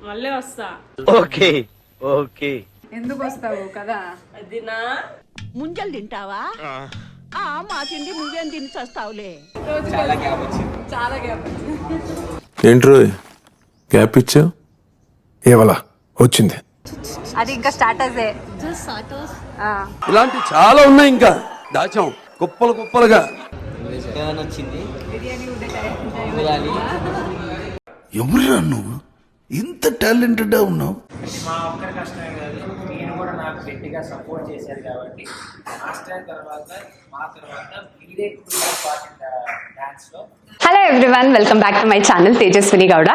మళ్ళీ వస్తా. Okay okay. ఎందుకు వస్తావు కదా? అదినా ముంజలు తింటావా? మా తిండి నువ్వేం తిని చస్తావులే. చాలా గ్యాప్ వచ్చింది. ఏంట్రో గ్యాప్ ఇచ్చా ఏవలా వచ్చింది. అది ఇంకా స్టార్టర్స్. ఇలాంటి చాలా ఉన్నాయి ఇంకా దాచాం కుప్పలు కుప్పలుగా. ఎవరురా నువ్వు ఇంత టాలెంటెడ్ ఉన్నావు? మా ఒక్కరి కష్టమే కాదు, మీరు కూడా నాకు గట్టిగా సపోర్ట్ చేశారు కాబట్టి మాస్టర్ తర్వాత మా తర్వాత మీరే పార్ట్ డాన్స్ లో. Hello everyone, welcome back to my channel Tejaswini Gowda.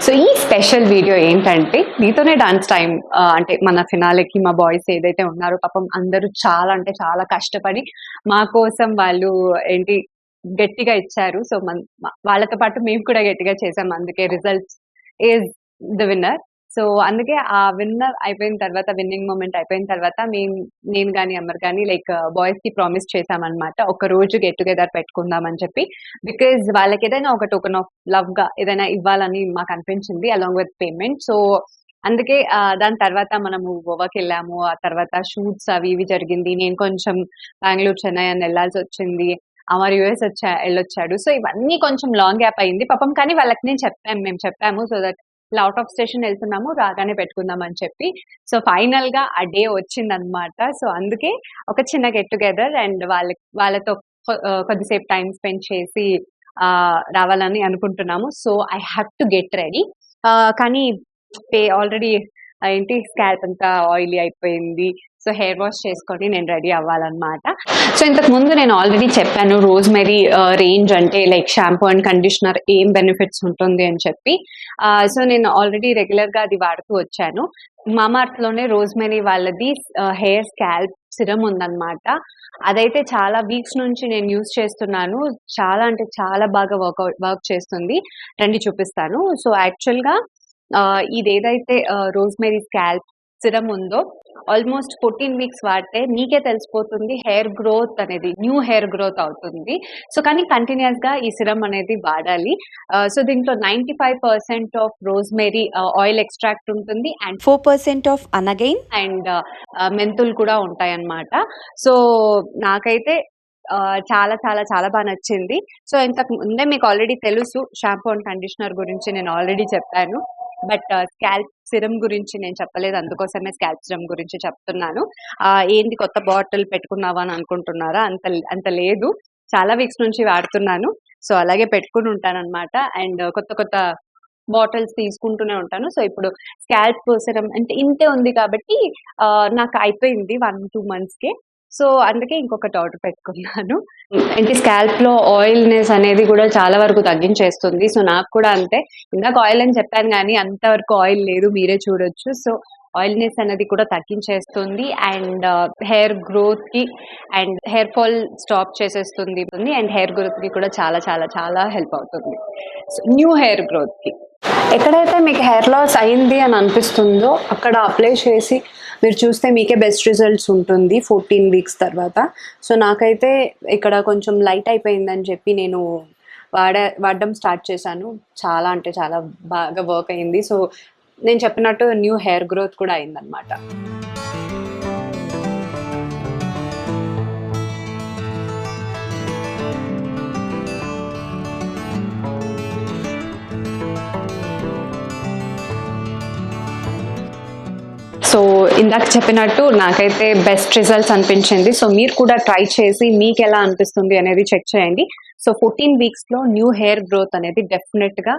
So ఈ స్పెషల్ వీడియో ఏంటంటే నీతోనే డాన్స్ టైం. అంటే మన ఫినాలేకి మా బాయ్స్ ఏదైతే ఉన్నారో పాపం అందరూ చాలా అంటే చాలా కష్టపడి మా కోసం వాళ్ళు ఏంటి గట్టిగా ఇచ్చారు. సో వాళ్ళతో పాటు మేము కూడా గట్టిగా చేసాం. అందుకే results is the winner. So అందుకే ఆ విన్నర్ అయిపోయిన తర్వాత, విన్నింగ్ మూమెంట్ అయిపోయిన తర్వాత నేను కానీ అమ్మర్ కానీ లైక్ బాయ్స్ కి ప్రామిస్ చేశామన్నమాట, ఒక రోజు గెట్ టుగెదర్ పెట్టుకుందాం అని చెప్పి. బికాజ్ వాళ్ళకి ఏదైనా ఒక టోకెన్ ఆఫ్ లవ్ గా ఏదైనా ఇవ్వాలని మాకు అనిపించింది, అలాంగ్ విత్ పేమెంట్. సో అందుకే దాని తర్వాత మనము గోవాకి వెళ్ళాము. ఆ తర్వాత షూట్స్ అవి ఇవి జరిగింది. నేను కొంచెం బెంగళూరు, చెన్నై అని వెళ్ళాల్సి వచ్చింది. అమర్ యూఎస్ వెళ్ళొచ్చాడు. సో ఇవన్నీ కొంచెం లాంగ్ గ్యాప్ అయింది పాపం. కానీ వాళ్ళకి మేము చెప్పాము సో దట్ ఇలా అవుట్ ఆఫ్ స్టేషన్ వెళ్తున్నాము, రాగానే పెట్టుకుందాం అని చెప్పి. సో ఫైనల్ గా ఆ డే వచ్చిందనమాట. సో అందుకే ఒక చిన్న గెట్ టుగెదర్ అండ్ వాళ్ళతో కొద్దిసేపు టైం స్పెండ్ చేసి రావాలని అనుకుంటున్నాము. So I have to get ready. కానీ ఆల్రెడీ ఏంటి స్కాల్ప్ అంతా ఆయిలీ అయిపోయింది. సో హెయిర్ వాష్ చేసుకొని నేను రెడీ అవ్వాలన్నమాట. సో ఇంతకు ముందు నేను ఆల్రెడీ చెప్పాను రోజ్మెరీ రేంజ్ అంటే లైక్ షాంపూ అండ్ కండిషనర్ ఏం బెనిఫిట్స్ ఉంటుంది అని చెప్పి. సో నేను ఆల్రెడీ రెగ్యులర్ గా అది వాడుతూ వచ్చాను. మామార్త్ లోనే రోజ్మెరీ వాళ్ళది హెయిర్ స్కాల్ప్ సిరమ్ ఉందన్నమాట. అదైతే చాలా వీక్స్ నుంచి నేను యూజ్ చేస్తున్నాను. చాలా అంటే చాలా బాగా వర్క్ చేస్తుంది. రండి చూపిస్తాను. సో యాక్చువల్ గా ఇదేదైతే రోజ్మెరీ స్కాల్ప్ సిరమ్ ఉందో ఆల్మోస్ట్ 14 వీక్స్ వాడితే మీకే తెలిసిపోతుంది హెయిర్ గ్రోత్ అనేది, న్యూ హెయిర్ గ్రోత్ అవుతుంది. సో కానీ కంటిన్యూస్ గా ఈ సిరమ్ అనేది వాడాలి. సో దీంట్లో 95% ఆఫ్ రోజ్మెరీ ఆయిల్ ఎక్స్ట్రాక్ట్ ఉంటుంది అండ్ 4% ఆఫ్ అనగైన్ అండ్ మెంతులు కూడా ఉంటాయి అన్నమాట. సో నాకైతే చాలా చాలా చాలా బాగా నచ్చింది. సో ఇంతకు ముందే మీకు ఆల్రెడీ తెలుసు షాంపూ అండ్ కండిషనర్ గురించి నేను ఆల్రెడీ చెప్పాను. బట్ స్కాల్ప్ సిరమ్ గురించి నేను చెప్పలేదు, అందుకోసమే స్కాల్ప్ సిరమ్ గురించి చెప్తున్నాను. ఏంటి కొత్త బాటిల్ పెట్టుకున్నావా అని అనుకుంటున్నారా? అంత లేదు, చాలా వీక్స్ నుంచి వాడుతున్నాను. సో అలాగే పెట్టుకుని ఉంటాను అనమాట. అండ్ కొత్త బాటిల్స్ తీసుకుంటూనే ఉంటాను. సో ఇప్పుడు స్కాల్ప్ సిరమ్ అంటే ఇంతే ఉంది కాబట్టి నాకు అయిపోయింది 1-2 monthsకే. సో అందుకే ఇంకొకటి ఆర్డర్ పెట్టుకున్నాను. అంటే స్కాల్ప్ లో ఆయిల్నెస్ అనేది కూడా చాలా వరకు తగ్గించేస్తుంది. సో నాకు కూడా అంతే. ఇందాక ఆయిల్ అని చెప్పాను కానీ అంతవరకు ఆయిల్ లేదు, మీరే చూడొచ్చు. సో ఆయిల్నెస్ అనేది కూడా తగ్గించేస్తుంది అండ్ హెయిర్ గ్రోత్ కి అండ్ హెయిర్ ఫాల్ స్టాప్ చేసేస్తుంది అండ్ హెయిర్ గ్రోత్ కి కూడా చాలా చాలా చాలా హెల్ప్ అవుతుంది. న్యూ హెయిర్ గ్రోత్ కి ఎక్కడైతే మీకు హెయిర్ లాస్ అయింది అని అనిపిస్తుందో అక్కడ అప్లై చేసి మీరు చూస్తే మీకే బెస్ట్ రిజల్ట్స్ ఉంటుంది 14 వీక్స్ తర్వాత. సో నాకైతే ఇక్కడ కొంచెం లైట్ అయిపోయిందని చెప్పి నేను వాడడం స్టార్ట్ చేశాను. చాలా అంటే చాలా బాగా వర్క్ అయింది. సో నేను చెప్పినట్టు న్యూ హెయిర్ గ్రోత్ కూడా అయిందనమాట. సో ఇందాక చెప్పినట్టు నాకైతే బెస్ట్ రిజల్ట్స్ అనిపించింది. సో మీరు కూడా ట్రై చేసి మీకు ఎలా అనిపిస్తుంది అనేది చెక్ చేయండి. సో 14 వీక్స్లో న్యూ హెయిర్ గ్రోత్ అనేది డెఫినెట్గా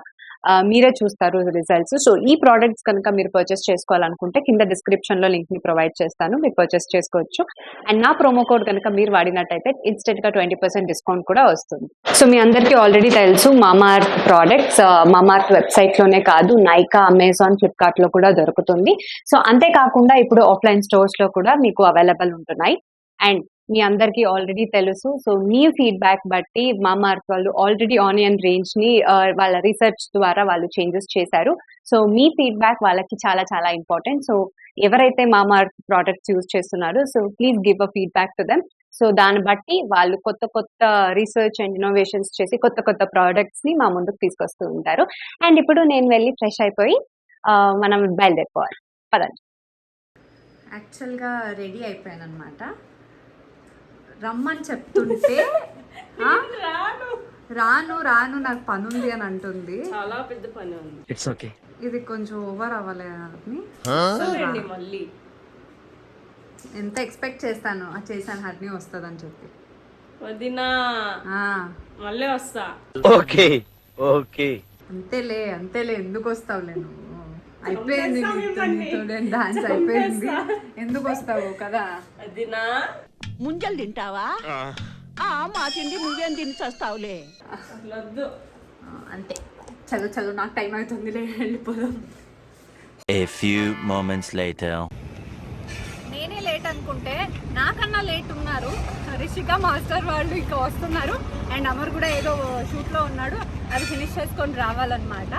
మీరే చూస్తారు రిజల్ట్స్. సో ఈ ప్రోడక్ట్స్ కనుక మీరు పర్చేస్ చేసుకోవాలనుకుంటే కింద డిస్క్రిప్షన్లో లింక్ని ప్రొవైడ్ చేస్తాను, మీరు పర్చేస్ చేసుకోవచ్చు. అండ్ నా ప్రోమో కోడ్ కనుక మీరు వాడినట్టయితే ఇన్స్టెంట్గా 20% డిస్కౌంట్ కూడా వస్తుంది. సో మీ అందరికీ ఆల్రెడీ తెలుసు మామార్త్ ప్రోడక్ట్స్ మామార్త్ వెబ్సైట్లోనే కాదు, నైకా, అమెజాన్, ఫ్లిప్కార్ట్లో కూడా దొరుకుతుంది. సో అంతేకాకుండా ఇప్పుడు ఆఫ్లైన్ స్టోర్స్లో కూడా మీకు అవైలబుల్ ఉంటున్నాయి. అండ్ మీ అందరికీ ఆల్రెడీ తెలుసు. సో మీ ఫీడ్‌బ్యాక్ బట్టి మామాఅర్త్ వాళ్ళు ఆల్రెడీ ఆనియన్ రేంజ్‌ని వాళ్ళ రీసెర్చ్ ద్వారా వాళ్ళు చేంజెస్ చేశారు. సో మీ ఫీడ్‌బ్యాక్ వాళ్ళకి చాలా చాలా ఇంపార్టెంట్. సో ఎవరైతే మామాఅర్త్ ప్రొడక్ట్స్ యూజ్ చేస్తున్నారో so please give a feedback to them. So దాన్ని బట్టి వాళ్ళు కొత్త రీసెర్చ్ అండ్ ఇన్నోవేషన్స్ చేసి కొత్త ప్రొడక్ట్స్‌ని మా ముందుకు తీసుకొస్తూ ఉంటారు. అండ్ ఇప్పుడు నేను వెళ్ళి ఫ్రెష్ అయిపోయి మనం బయలుదేరిపోవాలి. పదండి. యాక్చువల్‌గా రెడీ అయిపోయానన్నమాట. రమ్మని చెప్తుంటే రాను నాకు పని ఉంది అని అంటుంది. చాలా పెద్ద పని ఉంది. It's okay. ఇది కొంచెం ఓవర్ అవ్వలేదని మళ్ళీ ఎంత ఎక్స్పెక్ట్ చేశాను హర్ని వస్తుందని చెప్పి. వదినా మళ్ళీ వస్తా. Okay okay. అంతేలే ఎందుకు వస్తావులే నువ్వు, అయిపోయింది డాన్స్ అయిపోయింది, ఎందుకు వస్తావు కదా. వదినా ముంజలు తింటావా మా తిండి నువ్వేం తిని చస్తావులే. వద్దు. అంతే చదువు నాకు టైం అవుతుందిలే, వెళ్ళిపోదాం. A few moments later. నేనే లేట్ అనుకుంటే నాకన్నా లేట్ ఉన్నారు. రిషిక మాస్టర్ వాళ్ళు ఇంకా వస్తున్నారు. అండ్ అమర్ కూడా ఏదో షూట్లో ఉన్నాడు, అది ఫినిష్ చేసుకొని రావాలన్నమాట.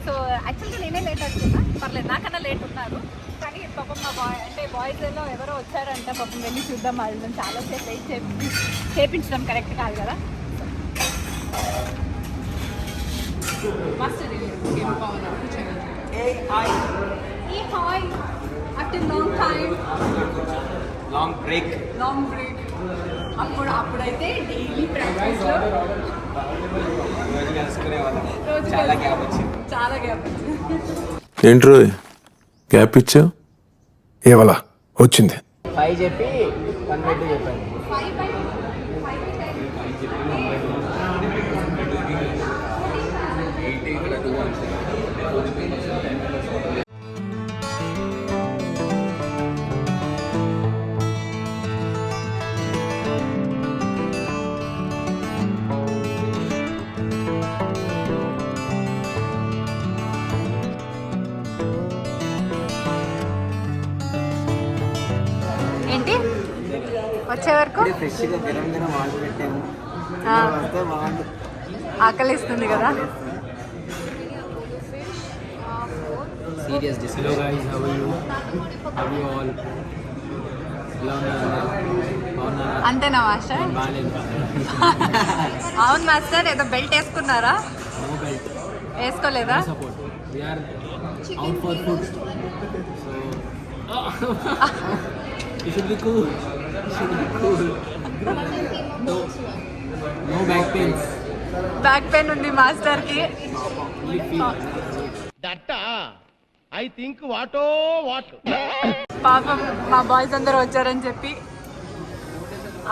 సో యాక్చువల్గా నేనే లేట్ అనుకున్నా, పర్లేదు నాకన్నా లేట్ ఉన్నారు. కానీ పాపం మా బాయ్స్ ఏదో ఎవరో వచ్చారంట, పాపం వెళ్ళి చూద్దాం. వాళ్ళని చాలాసేపు వెయిట్ చేపించడం కరెక్ట్ కాదు కదా. Master hi after long time, long break. అప్పుడైతే డైలీ ప్రాక్టీస్లో రోజు కలుసుకునే వాళ్ళం. చాలా గ్యాప్ వచ్చింది. ఏంట్రో గ్యాప్ ఇచ్చా ఏవలా వచ్చింది 5 చెప్పి 1/2 చెప్పండి. ఏంటి వచ్చే వరకు ఫ్రెష్గా గరం ఆర్డర్ పెట్టాము. వస్తే బాగుంది. ఆకలిస్తుంది కదా. Serious discussion. Hello guys, how are you? How are you all? ఎలా ఉన్నారు? అంతేనా మాస్టర్? బాలేదు. అవును మాస్టర్, ఏదో బెల్ట్ వేసుకున్నారా? No belt. వేసుకోలేదా? Support. We are out for food. So you should be cool. No back pains. Back pain ఉంది master కి. పాపం మా బాయ్స్ అందరూ వచ్చారని చెప్పి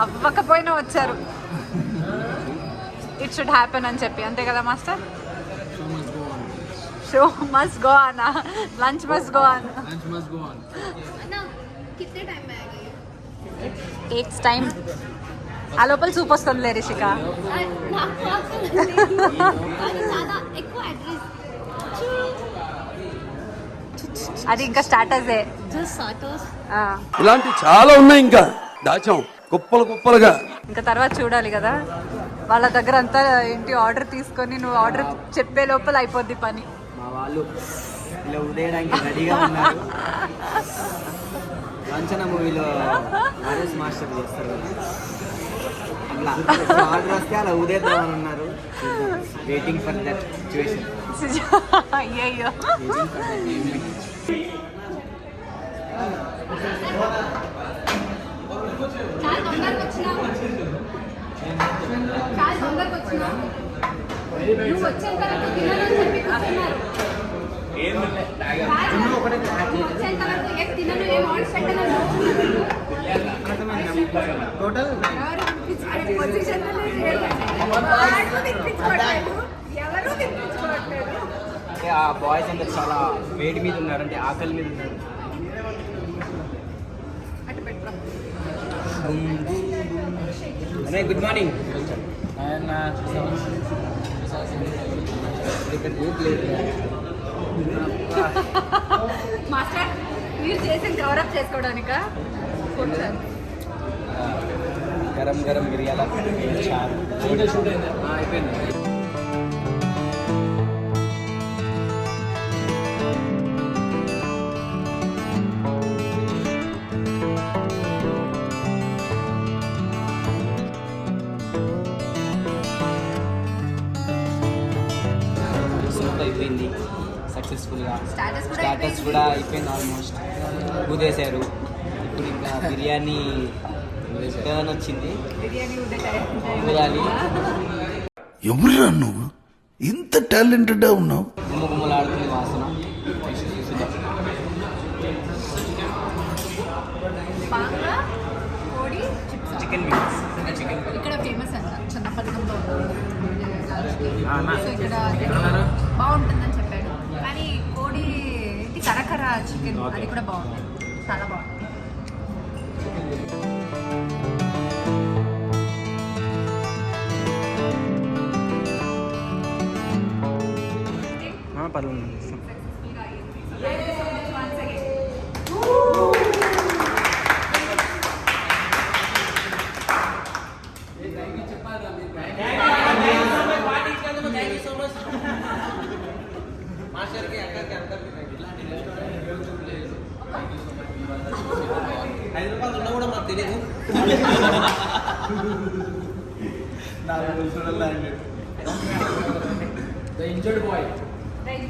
అవ్వకపోయినా వచ్చారు. ఇట్ షుడ్ హ్యాపెన్ అని చెప్పి, అంతే కదా master? Show must go on, lunch must go on. Takes time. ఆ లోపల సూప్ వస్తుందిలే రిషిక. అది ఇంకా స్టార్టర్సే. ఇలాంటి చాలా ఉన్నాయి, ఇంకా దాచాం కుప్పలుగా. ఇంకా తర్వాత చూడాలి కదా. వాళ్ళ దగ్గర అంతా ఏంటి ఆర్డర్ తీసుకొని నువ్వు ఆర్డర్ చెప్పే లోపల అయిపోద్ది పని. మా వాళ్ళు ఇలా ఉదయడానికి రెడీగా ఉన్నారు. లాంఛన మూవీలో ఆర్ఎస్ మాస్టర్ చేస్తారు కదా, అట్లా ఆర్డర్ వస్తే అలా ఉదయద్దామని ఉన్నారు. Waiting for that situation. అయ్యయ్యో. టోటల్ అంటే ఆ బాయ్స్ అందరు చాలా వేడి మీద ఉన్నారు, అంటే ఆకలి మీద ఉన్నారు. అదే గుడ్ మార్నింగ్. మాస్టర్ మీరు చేసిన కవరప్ చేసుకోవడానికా? గరం గరం మిరియాల చారు అయిపోయింది. సూప్ అయిపోయింది సక్సెస్ఫుల్గా. స్టాటస్ కూడా అయిపోయింది ఆల్మోస్ట్. ఊదేశారు. ఇప్పుడు ఇంకా బిర్యానీ టర్న్ వచ్చింది. ఊదాలి. ఎవరురా నువ్వు ఇంత టాలెంటెడ్ ఉన్నావు? గుమ్మగుమ్మలాడుతుంది వాసన. చూద్దాం. Chicken wings. ఇక్కడ ఫేమస్ అంట చిన్నపట్నంలో సో ఇక్కడ బాగుంటుందని చెప్పాడు. కానీ కోడి ఏంటి కరకర చికెన్ అది కూడా బాగుంది, చాలా బాగుంది. పర్లేదు. హైదరాబాద్ ఉన్నా కూడా మాకు తెలియదు. The injured boy.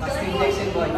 First injection boy.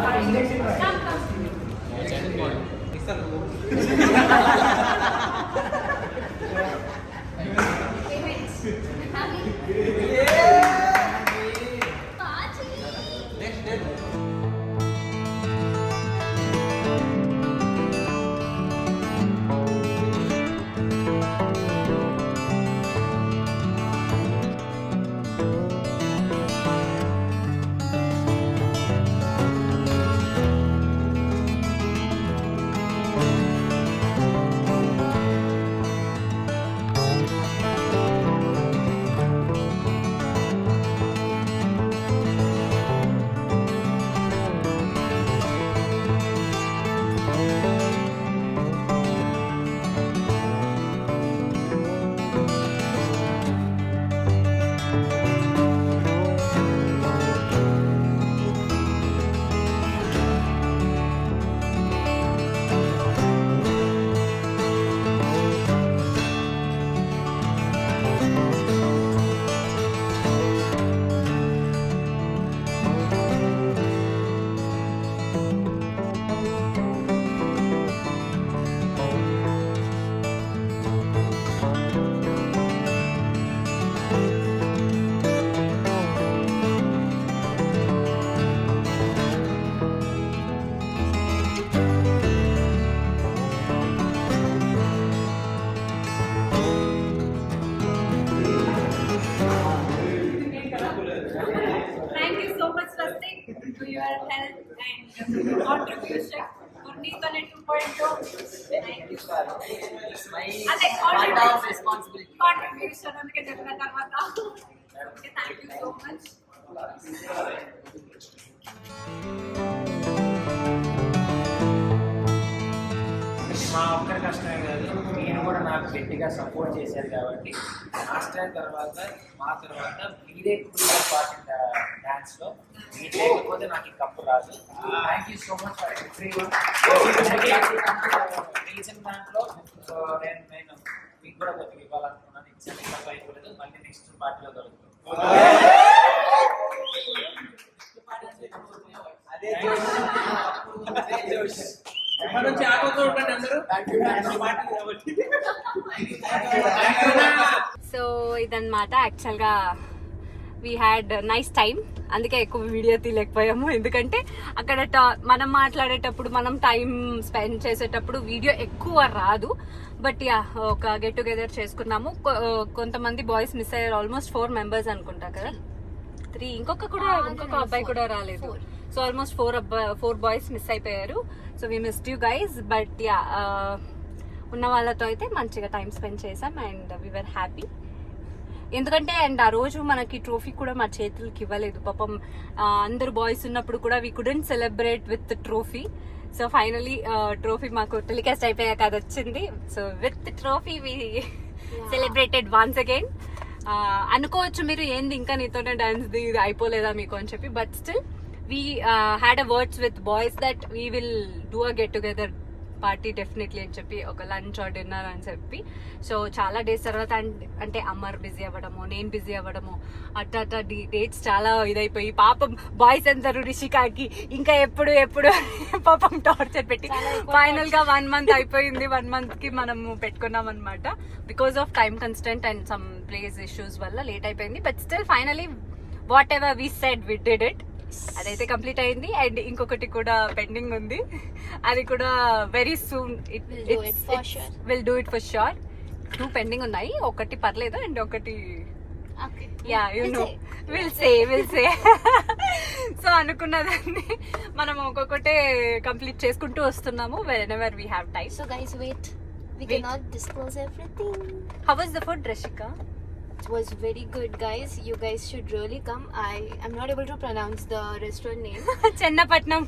to your help and contribution for Neetane 2.0. Thank you. Ade contribution anduke cheppina tarvata. Okay, thank you so much. మా ఒక్కరి కష్టమే కాదు, మీరు కూడా నాకు గట్టిగా సపోర్ట్ చేశారు కాబట్టి లాస్ట్ టైం తర్వాత మా తర్వాత మీరే కూడా పార్ట్ డాన్స్లో. మీరు లేకపోతే నాకు ఈ కప్పు రాదు. Thank you so much for everyone. గెలిచిన దాంట్లో నేను మీకు కూడా కొద్దిగా ఇవ్వాలనుకున్నాను. ఇచ్చిన కప్పు అయిపోలేదు, మళ్ళీ నెక్స్ట్ పార్టీలో దొరుకుతుంది. సో ఇదన్నమాట యాక్చువల్గా వీ హ్యాడ్ నైస్ టైం. అందుకే ఎక్కువ వీడియో తీయలేకపోయాము, ఎందుకంటే అక్కడ మనం మాట్లాడేటప్పుడు మనం టైం స్పెండ్ చేసేటప్పుడు వీడియో ఎక్కువ రాదు. బట్ యా, ఒక గెట్ టుగెదర్ చేసుకున్నాము. కొంతమంది బాయ్స్ మిస్ అయ్యారు, ఆల్మోస్ట్ 4 members అనుకుంటా కదా, 3 ఇంకొక అబ్బాయి కూడా రాలేదు. సో ఆల్మోస్ట్ 4 బాయ్స్ మిస్ అయిపోయారు. So we missed you guys. But yeah, ఉన్న వాళ్ళతో అయితే మంచిగా టైం స్పెండ్ చేసాం అండ్ వీఆర్ హ్యాపీ. ఎందుకంటే అండ్ ఆ రోజు మనకి ట్రోఫీ కూడా మా చేతులకి ఇవ్వలేదు పాపం. అందరు బాయ్స్ ఉన్నప్పుడు కూడా we couldn't celebrate with trophy. So finally trophy మాకు టెలికాస్ట్ అయిపోయాక అది వచ్చింది. So with trophy celebrated once again. అనుకోవచ్చు మీరు ఏంది ఇంకా నీతోనే డాన్స్ ఇది అయిపోలేదా మీకు అని చెప్పి, but still we had a words with boys that we will do a get together party definitely అని చెప్పి, ఒక లంచ్ ఆర్ డిన్నర్ అని చెప్పి. సో చాలా డేస్ తర్వాత అంటే అమ్మర్ బిజీ అవ్వడము, నేను బిజీ అవ్వడము, అట్లా డేట్స్ చాలా ఇదైపోయి పాపం బాయ్స్ అందరూ రిషికాకి ఇంకా ఎప్పుడు పాపం టార్చర్ పెట్టి ఫైనల్ గా 1 month అయిపోయింది. 1 month కి మనము పెట్టుకున్నాం అనమాట. Because of time constant and some place issues వల్ల లేట్ అయిపోయింది. But still finally whatever we said we did it. అదైతే కంప్లీట్ అయింది. అండ్ ఇంకొకటి కూడా పెండింగ్ ఉంది, అది కూడా very soon will do it for sure. 2 pending ఉన్నాయి, ఒకటి పర్లేదు అండ్ ఒకటి ya you know will say so అనుకున్నదాన్ని మనం ఒక్కొక్కటే కంప్లీట్ చేసుకుంటూ వస్తున్నాము whenever we have time. So guys, wait. We cannot disclose everything. How was the food, Rishika? It was very good, guys. You guys should really come. I am not able to pronounce the restaurant name. Chennapatnam.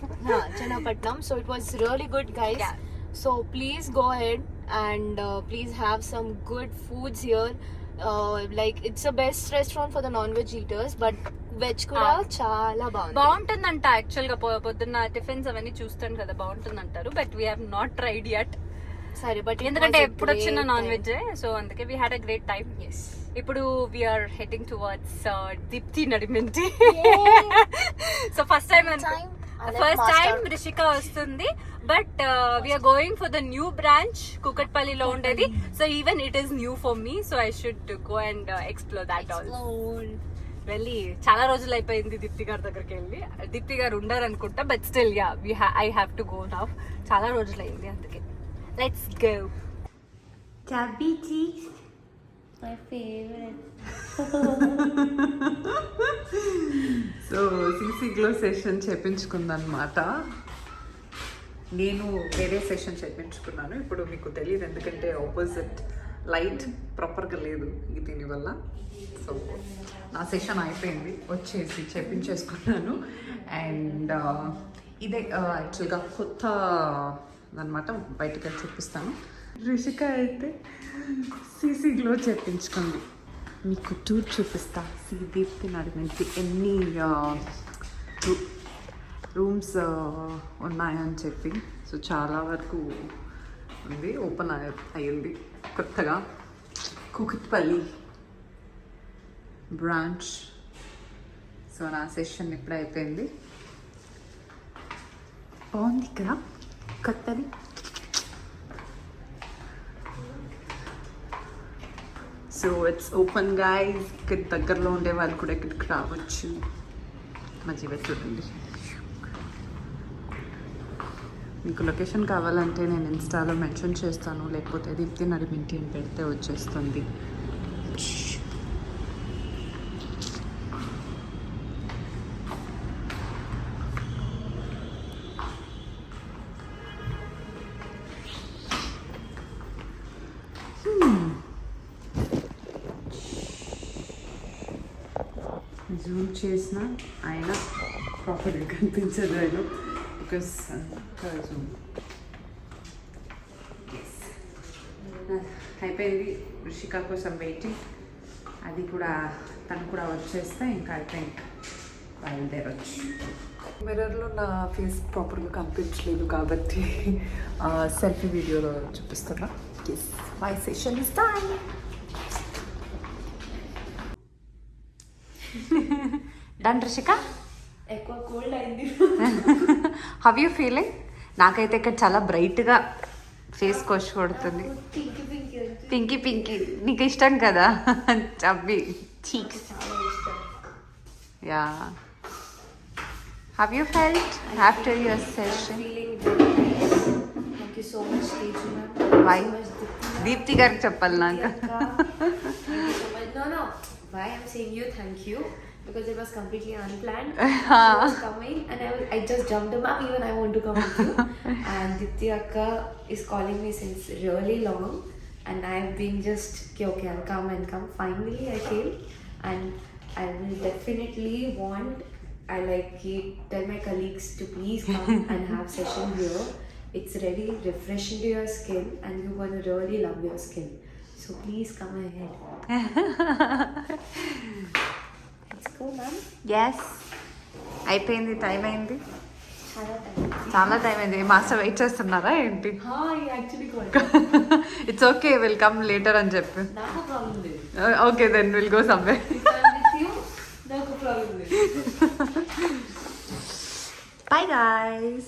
Chennapatnam. So it was really good, guys. Yeah. So please go ahead and please have some good foods here. Like it's the best restaurant for the non-veg eaters, but veg kuda chala బాగుంటుందంట. Actual గా పొద్దున్న tiffins అవన్నీ చూస్తాను కదా, బాగుంటుందంటారు. But we have not tried yet. సరే, but ఎందుకంటే ఎప్పుడు వచ్చిన నాన్ వెజ్, సో అందుకే we had a great time. ఇప్పుడు we are heading towards Deepthi Nadiminti. So first time Rishika వస్తుంది, but we are going for the new branch కుకట్పల్లిలో ఉండేది. So even it is new for me, so I should go and explore that all. వెళ్ళి చాలా రోజులు అయిపోయింది దీప్తి గారి దగ్గరికి వెళ్ళి. దీప్తి గారు ఉండరు అనుకుంటా, but still ya I have to go now. చాలా రోజులు అయింది, అందుకే let's go. Chubby cheeks, my favorite. So CC glow session చేయించుకుందనమాట. నేను వేరే సెషన్ చేయించుకున్నాను. ఇప్పుడు మీకు తెలియదు, ఎందుకంటే ఆపోజిట్ లైట్ ప్రాపర్గా లేదు దీనివల్ల. సో నా సెషన్ అయిపోయింది, వచ్చేసి చేయించేసుకున్నాను. అండ్ ఇదే యాక్చువల్గా కొత్త అనమాట, బయటకు వెళ్ళి చూపిస్తాను. రిషిక అయితే సీసీ గ్లో చేయించుకుంది. మీకు టూర్ చూపిస్తా. దీప్తి నడిమించి ఎన్ని రూమ్స్ ఉన్నాయని చెప్పి. సో చాలా వరకు ఉంది, ఓపెన్ అయ్యింది కొత్తగా కూకట్పల్లి బ్రాంచ్. సో నా సెషన్ ఇప్పుడు అయిపోయింది. బాగుంది కదా కొత్తది. So it's open guys. ఇక్కడ దగ్గరలో ఉండే వాళ్ళు కూడా ఇక్కడికి రావచ్చు. మంచిగా చూడండి. మీకు లొకేషన్ కావాలంటే నేను ఇన్స్టాలో మెన్షన్ చేస్తాను, లేకపోతే దీప్తి నడిమింటి అని పెడితే వచ్చేస్తుంది. జూమ్ చేసిన ఆయన ప్రాపర్గా కనిపించదు ఆయన, బికాస్ జూమ్ అయిపోయింది. రిషిక కోసం వెయిటింగ్. అది కూడా తను కూడా వచ్చేస్తే ఇంకా అయిపోయింది, బయలుదేరొచ్చు. మిర్రర్లో నా ఫేస్ ప్రాపర్గా కనిపించలేదు కాబట్టి సెల్ఫీ వీడియోలో చూపిస్తున్నా. My session is done. Done Rishika. ఎక్కువ కోల్డ్ అయింది. How you feeling? నాకైతే ఇక్కడ చాలా బ్రైట్గా ఫేస్ కోష్ కొడుతుంది. పింకీ నీకు ఇష్టం కదా chubby cheeks. Yeah. How you felt after your session? Thank you so much, Tejuna. వై? దీప్తి గారికి చెప్పాలి నాకు. No. Why I'm saying you thank you? Because it was completely unplanned. She was coming and I just jumped him up. Even I want to come with you. And Dipti Akka is calling me since really long, and I've been just okay, I'll come and come. Finally, I came, and I will definitely want. Tell my colleagues to please come and have session here. It's really refreshing to your skin, and you're gonna really love your skin. So please come ahead. Let's go, ma'am. Yes అయిపోయింది, time అయింది, Chala time. చాలా time అయింది. Master wait చేస్తున్నారా ఏంటి? Hi, actually got it. It's okay, will come later అని చెప్పి. No problem there. Okay then will go somewhere. If I'm with you, no problem there. Bye guys.